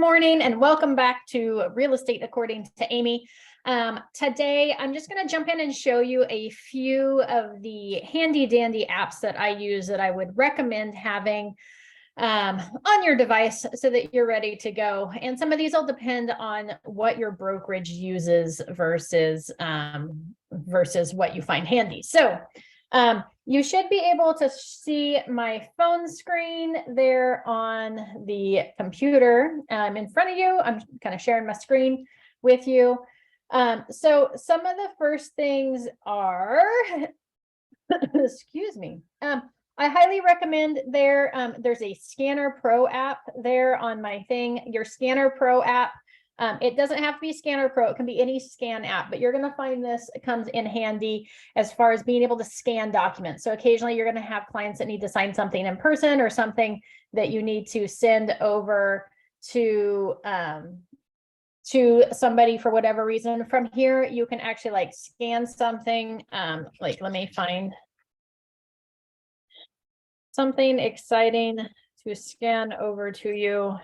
morning and welcome back to Real Estate According to Amy. Today, I'm just going to jump in and show you a few of the handy dandy apps that I use that I would recommend having on your device so that you're ready to go. And some of these will depend on what your brokerage uses versus what you find handy. So you should be able to see my phone screen there on the computer in front of you. I'm kind of sharing my screen with you. So some of the first things are, excuse me, I highly recommend there's a Scanner Pro app there on my thing. Your Scanner Pro app, it doesn't have to be Scanner Pro, it can be any scan app, but you're going to find this comes in handy as far as being able to scan documents. So occasionally you're going to have clients that need to sign something in person or something that you need to send over to somebody for whatever reason. From here, you can actually like scan something. Like, let me find something exciting to scan over to you.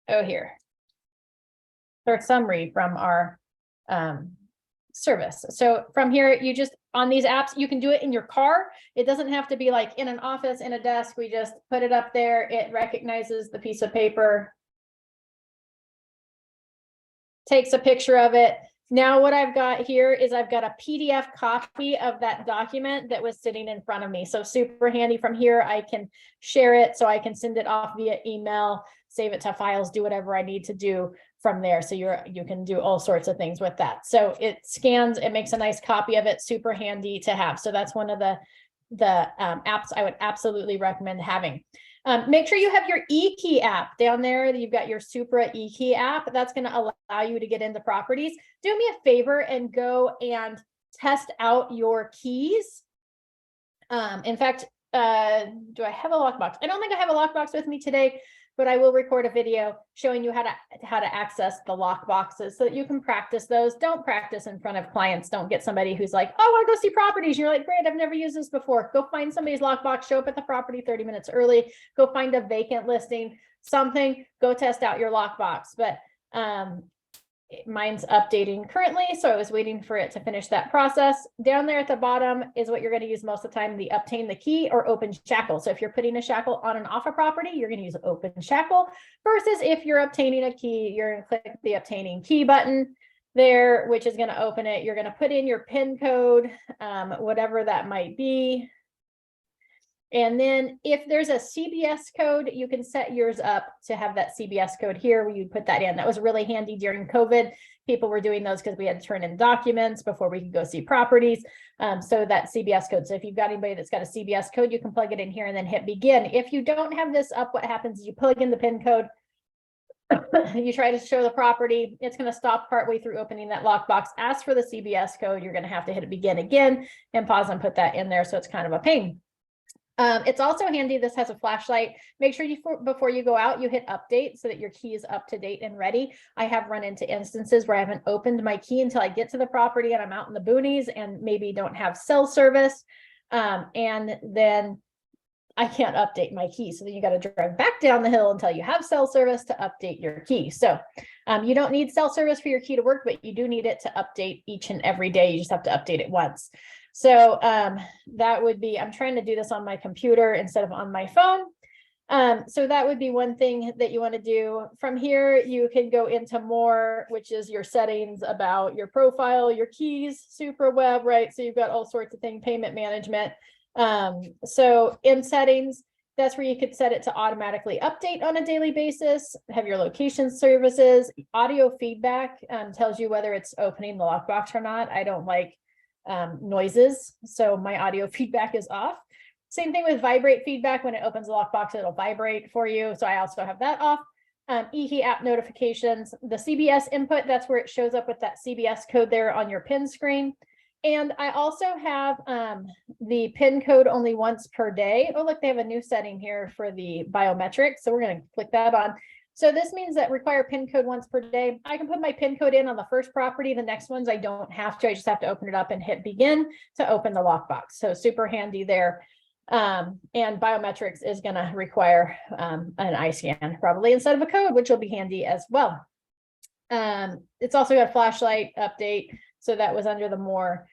Oh, here. There's a summary from our service. So from here, you just, on these apps, you can do it in your car. It doesn't have to be like in an office, in a desk. We just put it up there. It recognizes the piece of paper, takes a picture of it. Now what I've got here is I've got a PDF copy of that document that was sitting in front of me. So super handy. From here, I can share it so I can send it off via email, save it to files, do whatever I need to do from there. So you can do all sorts of things with that. So it scans, it makes a nice copy of it, super handy to have. So that's one of the apps I would absolutely recommend having. Make sure you have your eKey app down there. You've got your Supra eKey app. That's going to allow you to get into properties. Do me a favor and go and test out your keys. In fact, do I have a lockbox? I don't think I have a lockbox with me today, but I will record a video showing you how to access the lock boxes so that you can practice those. Don't practice in front of clients. Don't get somebody who's like, oh, I want to go see properties. You're like, great, I've never used this before. Go find somebody's lockbox, show up at the property 30 minutes early, go find a vacant listing, something, go test out your lockbox. But mine's updating currently, so I was waiting for it to finish that process. Down there at the bottom is what you're going to use most of the time, the obtain the key or open shackle. So if you're putting a shackle on and off a property, you're going to use open shackle, versus if you're obtaining a key, you're going to click the obtaining key button there, which is going to open it. You're going to put in your PIN code, whatever that might be. And then if there's a CBS code, you can set yours up to have that CBS code here where you put that in. That was really handy during COVID. People were doing those because we had to turn in documents before we could go see properties. So that CBS code. So if you've got anybody that's got a CBS code, you can plug it in here and then hit begin. If you don't have this up, what happens is you plug in the PIN code, you try to show the property, it's going to stop partway through opening that lockbox. Ask for the CBS code. You're going to have to hit begin again and pause and put that in there. So it's kind of a pain. It's also handy. This has a flashlight. Make sure before you go out, you hit update so that your key is up to date and ready. I have run into instances where I haven't opened my key until I get to the property and I'm out in the boonies and maybe don't have cell service. And then I can't update my key. So then you got to drive back down the hill until you have cell service to update your key. So you don't need cell service for your key to work, but you do need it to update each and every day. You just have to update it once. So that would be, I'm trying to do this on my computer instead of on my phone. So that would be one thing that you want to do. From here, you can go into more, which is your settings about your profile, your keys, Supra web, right? So you've got all sorts of things, payment management. So in settings, that's where you could set it to automatically update on a daily basis, have your location services, audio feedback tells you whether it's opening the lockbox or not. I don't like noises, so my audio feedback is off. Same thing with vibrate feedback. When it opens the lockbox, it'll vibrate for you. So I also have that off. eKey app notifications, the CBS input, that's where it shows up with that CBS code there on your PIN screen. And I also have the PIN code only once per day. Oh, look, they have a new setting here for the biometrics. So we're going to click that on. So this means that require PIN code once per day. I can put my PIN code in on the first property. The next ones I don't have to. I just have to open it up and hit begin to open the lockbox. So super handy there. And biometrics is going to require an eye scan probably instead of a code, which will be handy as well. It's also got a flashlight update. So that was under the more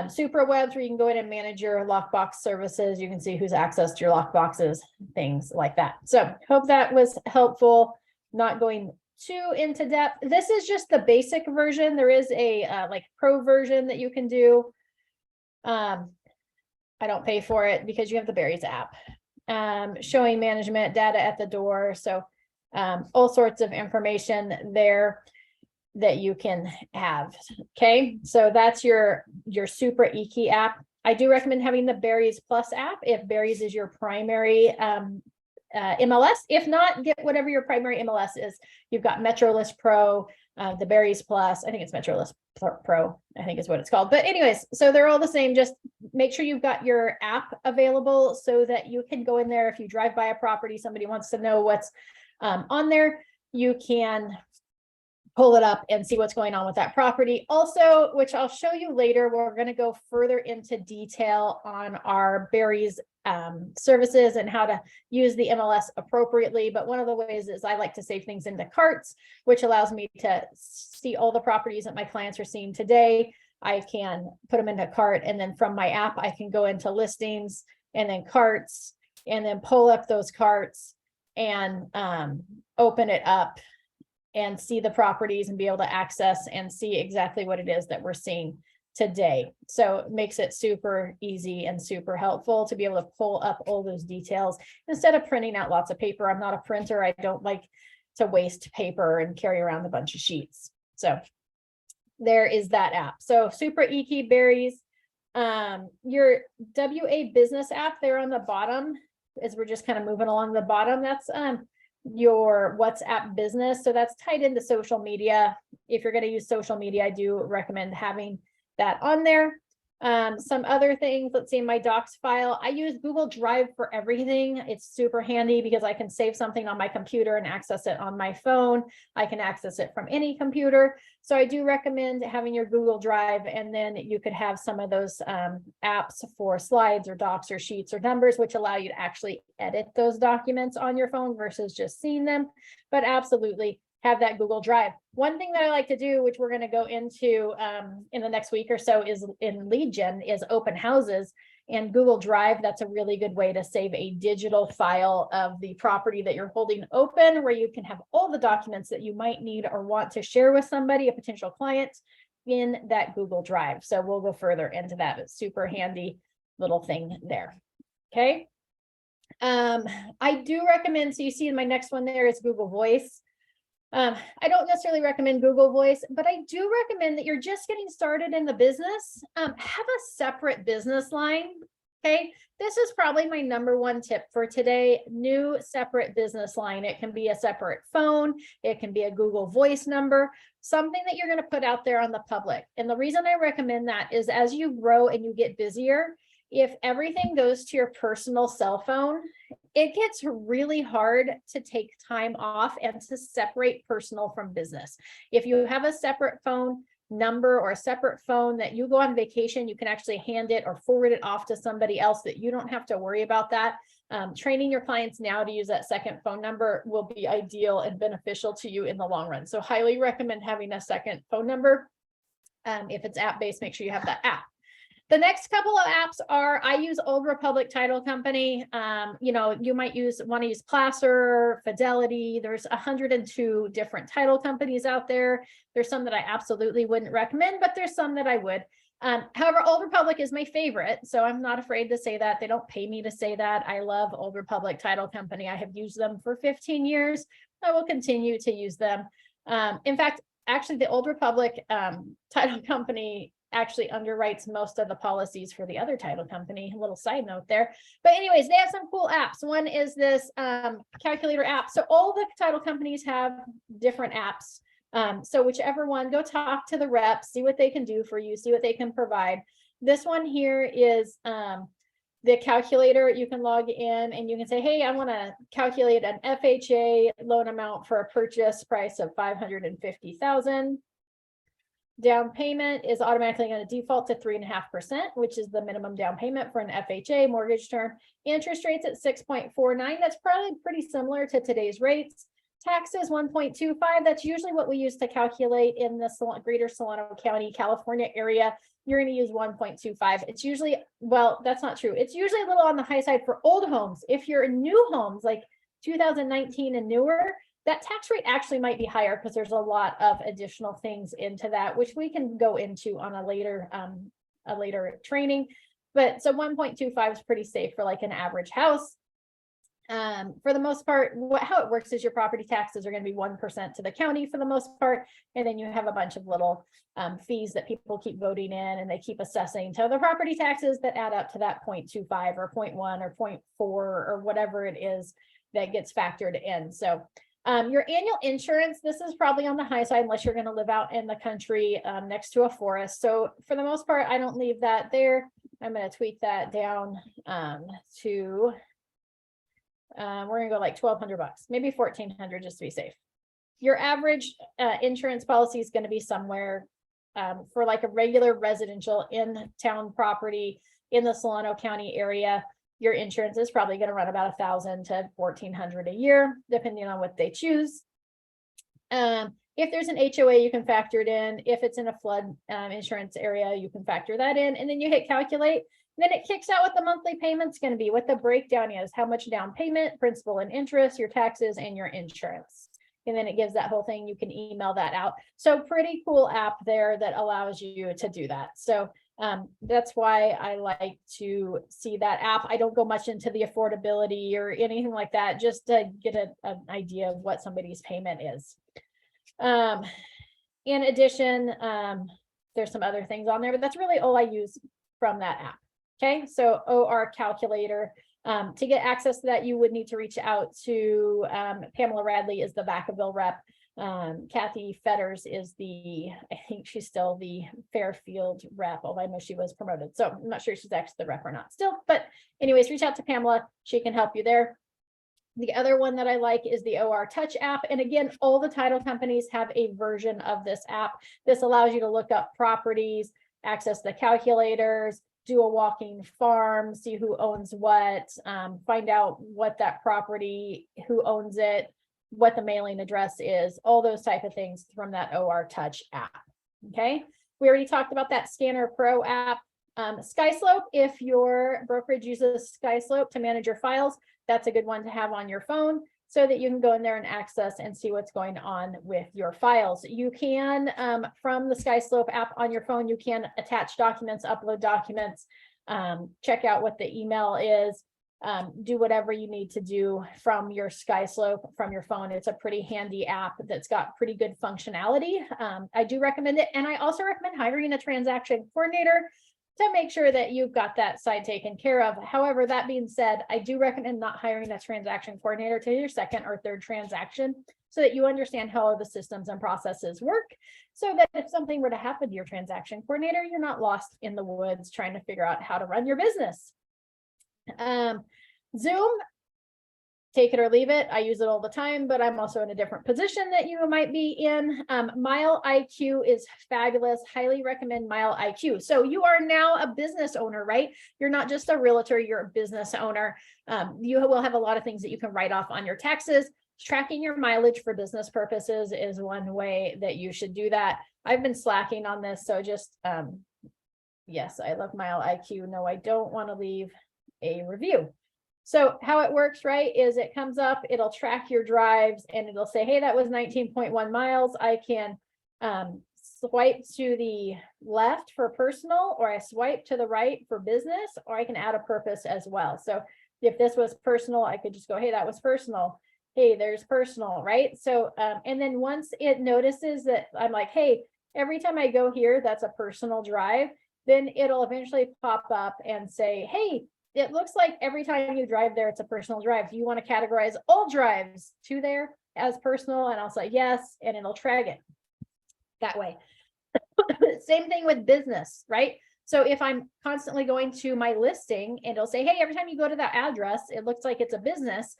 Supra webs where you can go in and manage your lockbox services. You can see who's accessed your lockboxes, things like that. So hope that was helpful. Not going too into depth. This is just the basic version. There is a like pro version that you can do. I don't pay for it because you have the Berries app, showing management data at the door. So all sorts of information there that you can have. Okay, so that's your Supra eKey app. I do recommend having the Berries Plus app if Berries is your primary MLS. If not, get whatever your primary MLS is. You've got MetroList Pro, the Berries Plus. I think it's MetroList Pro, I think is what it's called. But anyways, so they're all the same. Just make sure you've got your app available so that you can go in there. If you drive by a property, somebody wants to know what's on there, you can pull it up and see what's going on with that property. Also, which I'll show you later, we're going to go further into detail on our Berries services and how to use the MLS appropriately. But one of the ways is I like to save things into carts, which allows me to see all the properties that my clients are seeing today. I can put them into a cart, and then from my app, I can go into listings and then carts, and then pull up those carts and open it up and see the properties and be able to access and see exactly what it is that we're seeing today. So it makes it super easy and super helpful to be able to pull up all those details instead of printing out lots of paper. I'm not a printer. I don't like to waste paper and carry around a bunch of sheets. So there is that app. So Supra eKey, Berries, your WA business app there on the bottom, as we're just kind of moving along the bottom, that's your WhatsApp business. So that's tied into social media. If you're going to use social media, I do recommend having that on there. Some other things, let's see, in my docs file, I use Google Drive for everything. It's super handy because I can save something on my computer and access it on my phone. I can access it from any computer. So I do recommend having your Google Drive, and then you could have some of those apps for slides or docs or sheets or numbers, which allow you to actually edit those documents on your phone versus just seeing them. But absolutely have that Google Drive. One thing that I like to do, which we're going to go into in the next week or so, is in lead gen, is open houses. And Google Drive, that's a really good way to save a digital file of the property that you're holding open, where you can have all the documents that you might need or want to share with somebody, a potential client, in that Google Drive. So we'll go further into that. It's super handy little thing there. Okay. I do recommend, so you see in my next one there is Google Voice. I don't necessarily recommend Google Voice, but I do recommend that you're just getting started in the business. Have a separate business line. Okay, this is probably my #1 tip for today. New separate business line. It can be a separate phone. It can be a Google Voice number, something that you're going to put out there on the public. And the reason I recommend that is as you grow and you get busier, if everything goes to your personal cell phone, it gets really hard to take time off and to separate personal from business. If you have a separate phone number or a separate phone that you go on vacation, you can actually hand it or forward it off to somebody else that you don't have to worry about that. Training your clients now to use that second phone number will be ideal and beneficial to you in the long run. So highly recommend having a second phone number. If it's app-based, make sure you have that app. The next couple of apps are, I use Old Republic Title Company. You know, you might want to use Placer, Fidelity. There's 102 different title companies out there. There's some that I absolutely wouldn't recommend, but there's some that I would. However, Old Republic is my favorite, so I'm not afraid to say that. They don't pay me to say that. I love Old Republic Title Company. I have used them for 15 years. I will continue to use them. In fact, actually, the Old Republic Title Company actually underwrites most of the policies for the other title company. A little side note there. But anyways, they have some cool apps. One is this calculator app. So all the title companies have different apps. So whichever one, go talk to the reps, see what they can do for you, see what they can provide. This one here is the calculator. You can log in and you can say, hey, I want to calculate an FHA loan amount for a purchase price of $550,000. Down payment is automatically going to default to 3.5%, which is the minimum down payment for an FHA mortgage term. Interest rates at 6.49. That's probably pretty similar to today's rates. Taxes 1.25. That's usually what we use to calculate in the greater Solano County, California area. You're going to use 1.25. It's usually, well, that's not true. It's usually a little on the high side for old homes. If you're in new homes, like 2019 and newer, that tax rate actually might be higher because there's a lot of additional things into that, which we can go into on a later training. But so 1.25 is pretty safe for like an average house. For the most part, how it works is your property taxes are going to be 1% to the county for the most part. And then you have a bunch of little fees that people keep voting in and they keep assessing to the property taxes that add up to that 0.25 or 0.1 or 0.4 or whatever it is that gets factored in. So your annual insurance, this is probably on the high side unless you're going to live out in the country next to a forest. So for the most part, I don't leave that there. I'm going to tweak that down to, we're going to go like $1,200, maybe $1,400 just to be safe. Your average insurance policy is going to be somewhere for like a regular residential in-town property in the Solano County area. Your insurance is probably going to run about $1,000 to $1,400 a year, depending on what they choose. If there's an HOA, you can factor it in. If it's in a flood insurance area, you can factor that in. And then you hit calculate. Then it kicks out what the monthly payment's going to be, what the breakdown is, how much down payment, principal and interest, your taxes, and your insurance. And then it gives that whole thing. You can email that out. So pretty cool app there that allows you to do that. So that's why I like to see that app. I don't go much into the affordability or anything like that, just to get an idea of what somebody's payment is. In addition, there's some other things on there, but that's really all I use from that app. Okay, so OR calculator. To get access to that, you would need to reach out to Pamela Radley is the Vacaville rep. Kathy Fetters is I think she's still the Fairfield rep, although I know she was promoted. So I'm not sure she's actually the rep or not still, but anyways, reach out to Pamela. She can help you there. The other one that I like is the OR Touch app. And again, all the title companies have a version of this app. This allows you to look up properties, access the calculators, do a walking farm, see who owns what, find out what that property, who owns it, what the mailing address is, all those type of things from that OR Touch app. Okay, we already talked about that Scanner Pro app. SkySlope, if your brokerage uses SkySlope to manage your files, that's a good one to have on your phone so that you can go in there and access and see what's going on with your files. You can, from the SkySlope app on your phone, you can attach documents, upload documents, check out what the email is, do whatever you need to do from your SkySlope from your phone. It's a pretty handy app that's got pretty good functionality. I do recommend it. And I also recommend hiring a transaction coordinator to make sure that you've got that side taken care of. However, that being said, I do recommend not hiring a transaction coordinator to your second or third transaction so that you understand how the systems and processes work, so that if something were to happen to your transaction coordinator, you're not lost in the woods trying to figure out how to run your business. Zoom, take it or leave it. I use it all the time, but I'm also in a different position that you might be in. Mile IQ is fabulous. Highly recommend Mile IQ. So you are now a business owner, right? You're not just a realtor, you're a business owner. You will have a lot of things that you can write off on your taxes. Tracking your mileage for business purposes is one way that you should do that. I've been slacking on this, so just, yes, I love Mile IQ. No, I don't want to leave a review. So how it works, right, is it comes up, it'll track your drives and it'll say, hey, that was 19.1 miles. I can swipe to the left for personal, or I swipe to the right for business, or I can add a purpose as well. So if this was personal, I could just go, hey, that was personal. Hey, there's personal, right? So, and then once it notices that I'm like, hey, every time I go here, that's a personal drive, then it'll eventually pop up and say, hey, it looks like every time you drive there, it's a personal drive. Do you want to categorize all drives to there as personal? And I'll say yes, and it'll track it that way. Same thing with business, right? So if I'm constantly going to my listing and it'll say, hey, every time you go to that address, it looks like it's a business.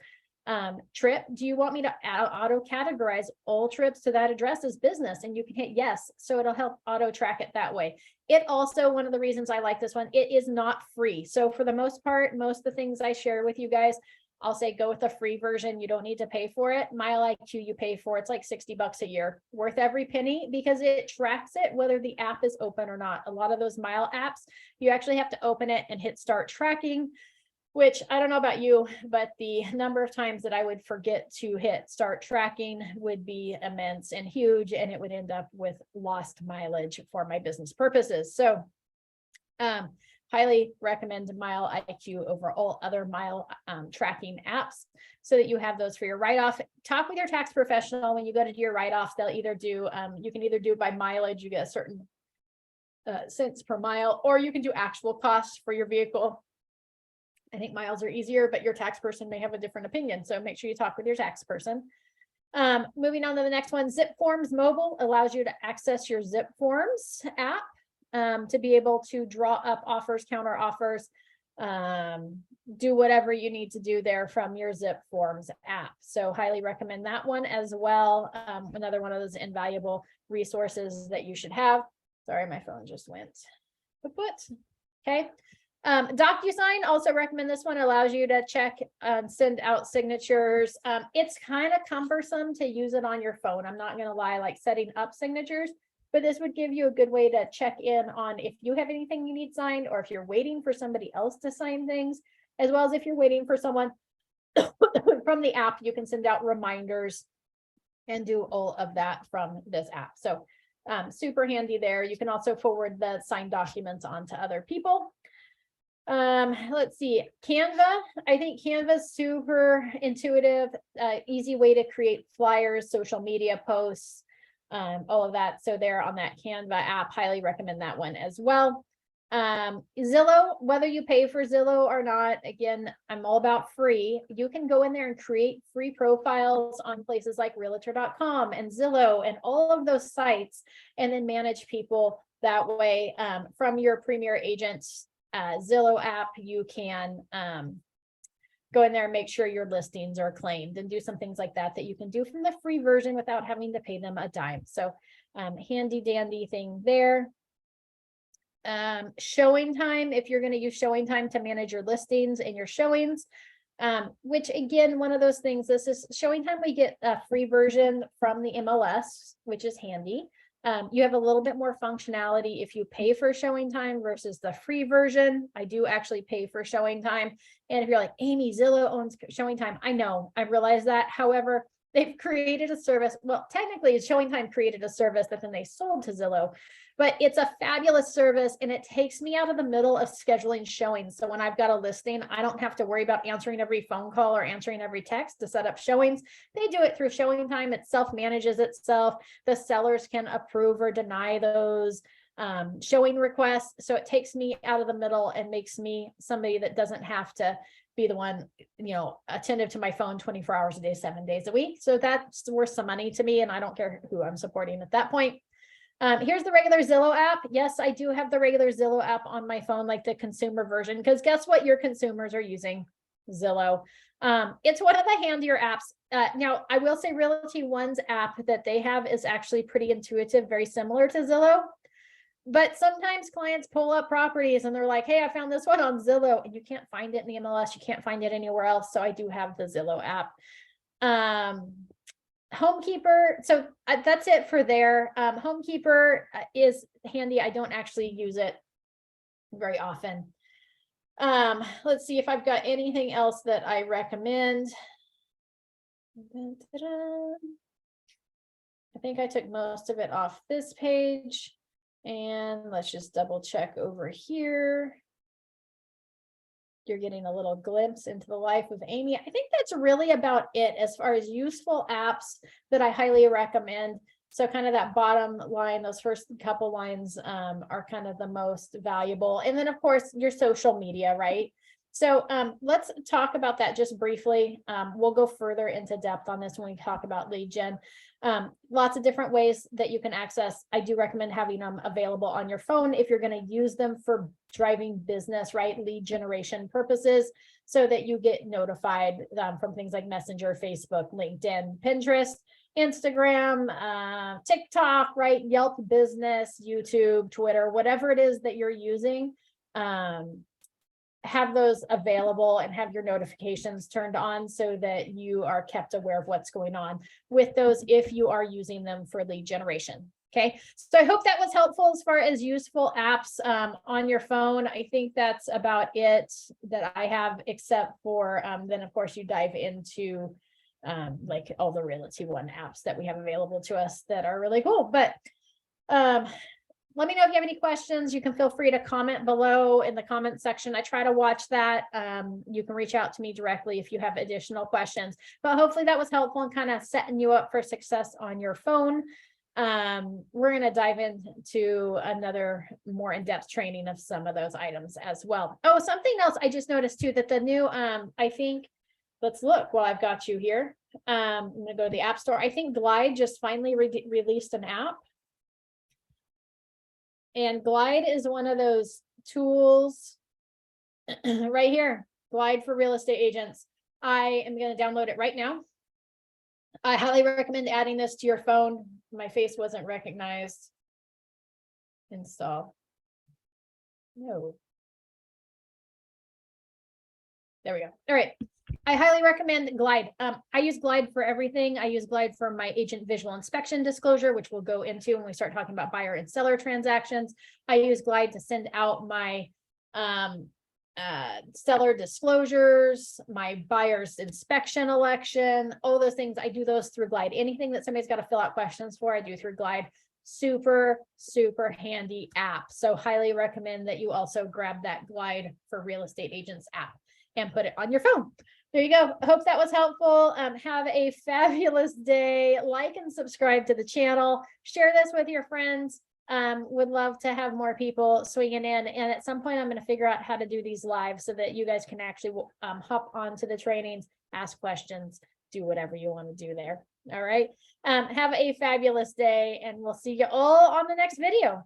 Trip, do you want me to auto categorize all trips to that address as business? And you can hit yes, so it'll help auto track it that way. It also, one of the reasons I like this one, it is not free. So for the most part, most of the things I share with you guys, I'll say go with the free version. You don't need to pay for it. Mile IQ you pay for, it's like $60 a year, worth every penny, because it tracks it whether the app is open or not. A lot of those Mile apps, you actually have to open it and hit start tracking, which I don't know about you, but the number of times that I would forget to hit start tracking would be immense and huge, and it would end up with lost mileage for my business purposes. So highly recommend Mile IQ over all other mile tracking apps, so that you have those for your write-off. Talk with your tax professional when you go to do your write-offs. They'll either do, you can either do it by mileage, you get a certain cents per mile, or you can do actual costs for your vehicle. I think miles are easier, but your tax person may have a different opinion. So make sure you talk with your tax person. Moving on to the next one, Zip Forms Mobile allows you to access your Zip Forms app to be able to draw up offers, counter offers, do whatever you need to do there from your Zip Forms app. So highly recommend that one as well. Another one of those invaluable resources that you should have. Sorry, my phone just went kaput. Okay. DocuSign, also recommend this one. Allows you to check, send out signatures. It's kind of cumbersome to use it on your phone. I'm not going to lie, like setting up signatures, but this would give you a good way to check in on if you have anything you need signed, or if you're waiting for somebody else to sign things, as well as if you're waiting for someone from the app, you can send out reminders and do all of that from this app. So super handy there. You can also forward the signed documents on to other people. Let's see, Canva. I think Canva is super intuitive, easy way to create flyers, social media posts, all of that. So they're on that Canva app. Highly recommend that one as well. Zillow, whether you pay for Zillow or not, again, I'm all about free. You can go in there and create free profiles on places like realtor.com and Zillow and all of those sites, and then manage people that way. From your Premier Agent's Zillow app, you can go in there and make sure your listings are claimed and do some things like that you can do from the free version without having to pay them a dime. So handy dandy thing there. Showing Time, if you're going to use Showing Time to manage your listings and your showings, which again, one of those things, this is Showing Time. We get a free version from the MLS, which is handy. You have a little bit more functionality if you pay for Showing Time versus the free version. I do actually pay for Showing Time. And if you're like, Amy, Zillow owns Showing Time, I know, I realize that. However, they've created a service. Well, technically, Showing Time created a service that then they sold to Zillow, but it's a fabulous service, and it takes me out of the middle of scheduling showings. So when I've got a listing, I don't have to worry about answering every phone call or answering every text to set up showings. They do it through Showing Time. It self-manages itself. The sellers can approve or deny those showing requests. So it takes me out of the middle and makes me somebody that doesn't have to be the one, attentive to my phone 24 hours a day, 7 days a week. So that's worth some money to me, and I don't care who I'm supporting at that point. Here's the regular Zillow app. Yes, I do have the regular Zillow app on my phone, like the consumer version, because guess what? Your consumers are using Zillow. It's one of the handier apps. Now, I will say Realty One's app that they have is actually pretty intuitive, very similar to Zillow. But sometimes clients pull up properties and they're like, hey, I found this one on Zillow, and you can't find it in the MLS. You can't find it anywhere else. So I do have the Zillow app. Homekeeper. So that's it for there. Homekeeper is handy. I don't actually use it very often. Let's see if I've got anything else that I recommend. I think I took most of it off this page. And let's just double check over here. You're getting a little glimpse into the life of Amy. I think that's really about it as far as useful apps that I highly recommend. So kind of that bottom line, those first couple lines are kind of the most valuable. And then of course your social media, right? So let's talk about that just briefly. We'll go further into depth on this when we talk about lead gen. Lots of different ways that you can access. I do recommend having them available on your phone if you're going to use them for driving business, right? Lead generation purposes, so that you get notified from things like Messenger, Facebook, LinkedIn, Pinterest, Instagram, TikTok, right? Yelp Business, YouTube, Twitter, whatever it is that you're using. Have those available and have your notifications turned on so that you are kept aware of what's going on with those if you are using them for lead generation. Okay, so I hope that was helpful as far as useful apps on your phone. I think that's about it that I have, except for then of course you dive into like all the Realty One apps that we have available to us that are really cool. But let me know if you have any questions. You can feel free to comment below in the comment section. I try to watch that. You can reach out to me directly if you have additional questions, but hopefully that was helpful in kind of setting you up for success on your phone. We're going to dive into another more in-depth training of some of those items as well. Oh, something else I just noticed too, that the new, I think, let's look while I've got you here. I'm going to go to the App Store. I think Glide just finally released an app. And Glide is one of those tools right here, Glide for real estate agents. I am going to download it right now. I highly recommend adding this to your phone. My face wasn't recognized. Install. No. There we go. All right. I highly recommend Glide. I use Glide for everything. I use Glide for my agent visual inspection disclosure, which we'll go into when we start talking about buyer and seller transactions. I use Glide to send out my seller disclosures, my buyer's inspection election, all those things. I do those through Glide. Anything that somebody's got to fill out questions for, I do through Glide. Super, super handy app. So highly recommend that you also grab that Glide for real estate agents app and put it on your phone. There you go. I hope that was helpful. Have a fabulous day. Like and subscribe to the channel. Share this with your friends. Would love to have more people swinging in. And at some point, I'm going to figure out how to do these live so that you guys can actually hop onto the trainings, ask questions, do whatever you want to do there. All right. Have a fabulous day, and we'll see you all on the next video.